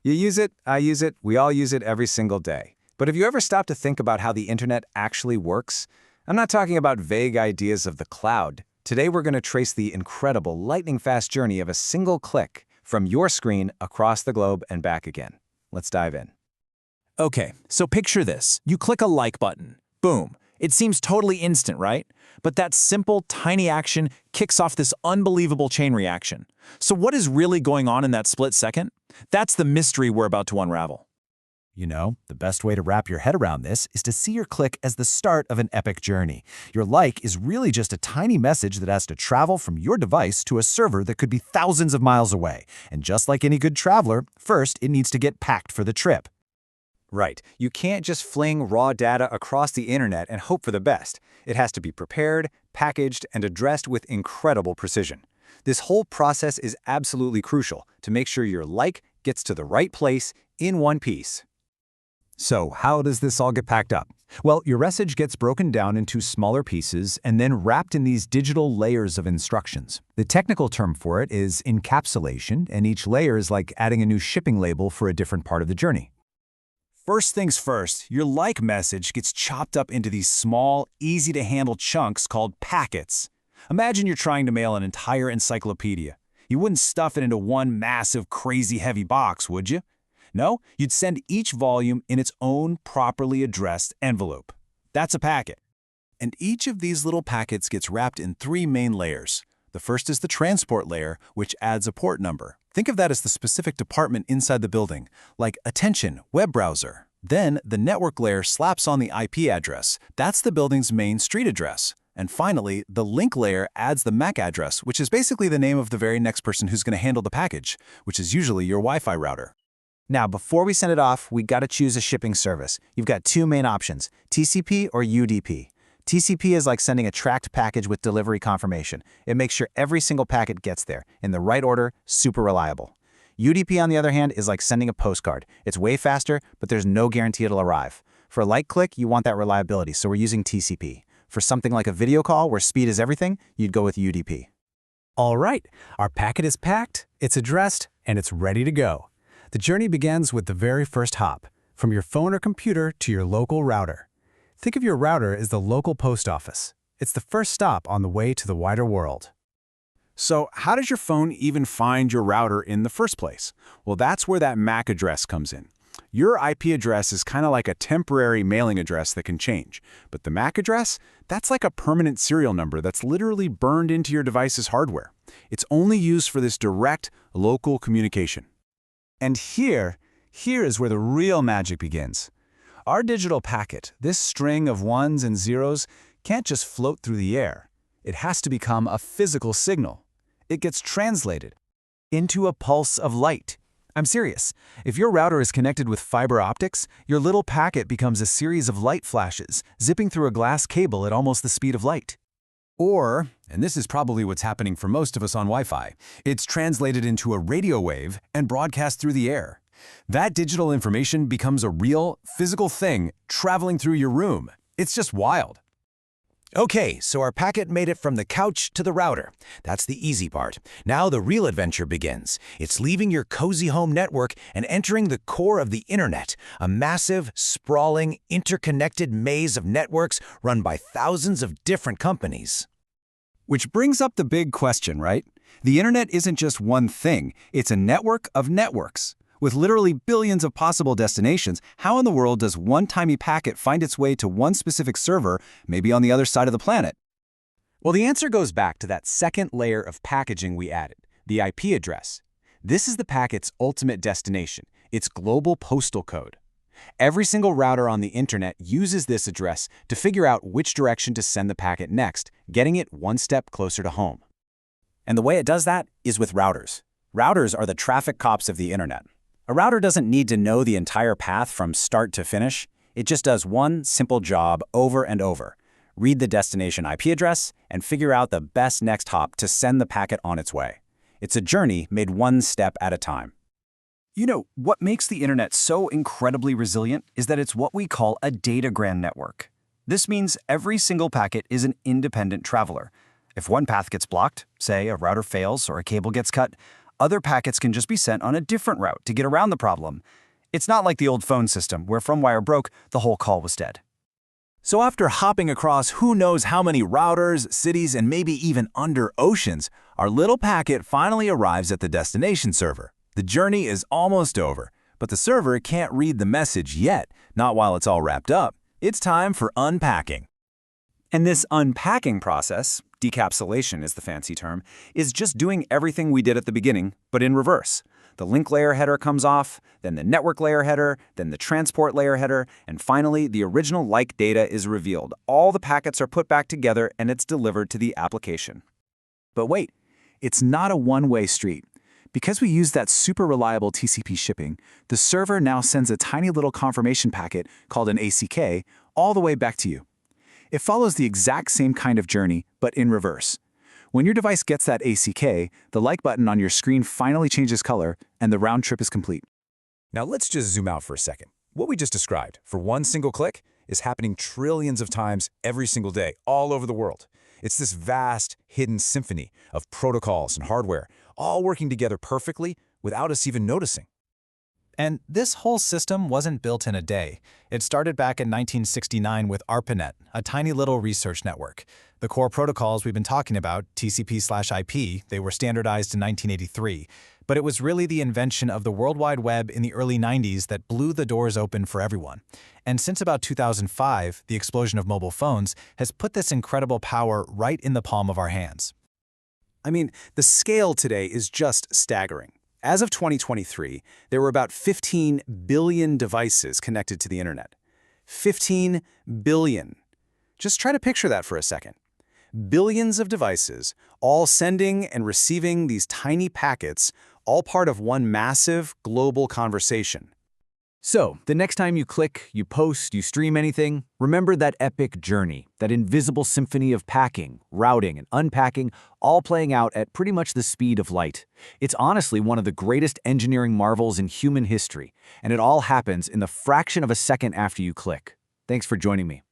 You use it, I use it, we all use it every single day. But have you ever stopped to think about how the internet actually works? I'm not talking about vague ideas of the cloud. Today we're going to trace the incredible, lightning-fast journey of a single click from your screen across the globe and back again. Let's dive in. Okay, so picture this. You click a like button. Boom. It seems totally instant, right? But that simple, tiny action kicks off this unbelievable chain reaction. So what is really going on in that split second? That's the mystery we're about to unravel. You know, the best way to wrap your head around this is to see your click as the start of an epic journey. Your like is really just a tiny message that has to travel from your device to a server that could be thousands of miles away. And just like any good traveler, first it needs to get packed for the trip. Right. You can't just fling raw data across the internet and hope for the best. It has to be prepared, packaged, and addressed with incredible precision. This whole process is absolutely crucial to make sure your like gets to the right place in one piece. So how does this all get packed up? Well, your message gets broken down into smaller pieces and then wrapped in these digital layers of instructions. The technical term for it is encapsulation, and each layer is like adding a new shipping label for a different part of the journey. First things first, your like message gets chopped up into these small, easy-to-handle chunks called packets. Imagine you're trying to mail an entire encyclopedia. You wouldn't stuff it into one massive, crazy heavy box, would you? No, you'd send each volume in its own properly addressed envelope. That's a packet. And each of these little packets gets wrapped in three main layers. The first is the transport layer, which adds a port number. Think of that as the specific department inside the building, like attention, web browser. Then the network layer slaps on the IP address. That's the building's main street address. And finally, the link layer adds the MAC address, which is basically the name of the very next person who's going to handle the package, which is usually your Wi-Fi router. Now, before we send it off, we got to choose a shipping service. You've got two main options, TCP or UDP. TCP is like sending a tracked package with delivery confirmation. It makes sure every single packet gets there, in the right order, super reliable. UDP, on the other hand, is like sending a postcard. It's way faster, but there's no guarantee it'll arrive. For a light click, you want that reliability, so we're using TCP. For something like a video call where speed is everything, you'd go with UDP. All right, our packet is packed, it's addressed, and it's ready to go. The journey begins with the very first hop, from your phone or computer to your local router. Think of your router as the local post office. It's the first stop on the way to the wider world. So how does your phone even find your router in the first place? Well, that's where that MAC address comes in. Your IP address is kind of like a temporary mailing address that can change. But the MAC address, that's like a permanent serial number that's literally burned into your device's hardware. It's only used for this direct, local communication. And here is where the real magic begins. Our digital packet, this string of ones and zeros, can't just float through the air. It has to become a physical signal. It gets translated into a pulse of light. I'm serious. If your router is connected with fiber optics, your little packet becomes a series of light flashes, zipping through a glass cable at almost the speed of light. Or, and this is probably what's happening for most of us on Wi-Fi, it's translated into a radio wave and broadcast through the air. That digital information becomes a real, physical thing traveling through your room. It's just wild. Okay, so our packet made it from the couch to the router. That's the easy part. Now the real adventure begins. It's leaving your cozy home network and entering the core of the internet, a massive, sprawling, interconnected maze of networks run by thousands of different companies. Which brings up the big question, right? The internet isn't just one thing, it's a network of networks. With literally billions of possible destinations, how in the world does one tiny packet find its way to one specific server, maybe on the other side of the planet? Well, the answer goes back to that second layer of packaging we added, the IP address. This is the packet's ultimate destination, its global postal code. Every single router on the internet uses this address to figure out which direction to send the packet next, getting it one step closer to home. And the way it does that is with routers. Routers are the traffic cops of the internet. A router doesn't need to know the entire path from start to finish. It just does one simple job over and over. Read the destination IP address and figure out the best next hop to send the packet on its way. It's a journey made one step at a time. You know, what makes the internet so incredibly resilient is that it's what we call a datagram network. This means every single packet is an independent traveler. If one path gets blocked, say a router fails or a cable gets cut, other packets can just be sent on a different route to get around the problem. It's not like the old phone system, where if one wire broke, the whole call was dead. So after hopping across who knows how many routers, cities, and maybe even under oceans, our little packet finally arrives at the destination server. The journey is almost over, but the server can't read the message yet, not while it's all wrapped up. It's time for unpacking. And this unpacking process, decapsulation is the fancy term, is just doing everything we did at the beginning, but in reverse. The link layer header comes off, then the network layer header, then the transport layer header, and finally, the original like data is revealed. All the packets are put back together and it's delivered to the application. But wait, it's not a one-way street. Because we use that super reliable TCP shipping, the server now sends a tiny little confirmation packet called an ACK all the way back to you. It follows the exact same kind of journey, but in reverse. When your device gets that ACK, the like button on your screen finally changes color, and the round trip is complete. Now let's just zoom out for a second. What we just described, for one single click, is happening trillions of times every single day, all over the world. It's this vast, hidden symphony of protocols and hardware, all working together perfectly without us even noticing. And this whole system wasn't built in a day. It started back in 1969 with ARPANET, a tiny little research network. The core protocols we've been talking about, TCP/IP, they were standardized in 1983. But it was really the invention of the World Wide Web in the early 90s that blew the doors open for everyone. And since about 2005, the explosion of mobile phones has put this incredible power right in the palm of our hands. I mean, the scale today is just staggering. As of 2023, there were about 15 billion devices connected to the internet. 15 billion. Just try to picture that for a second. Billions of devices, all sending and receiving these tiny packets, all part of one massive global conversation. So, the next time you click, you post, you stream anything, remember that epic journey, that invisible symphony of packing, routing, and unpacking, all playing out at pretty much the speed of light. It's honestly one of the greatest engineering marvels in human history, and it all happens in the fraction of a second after you click. Thanks for joining me.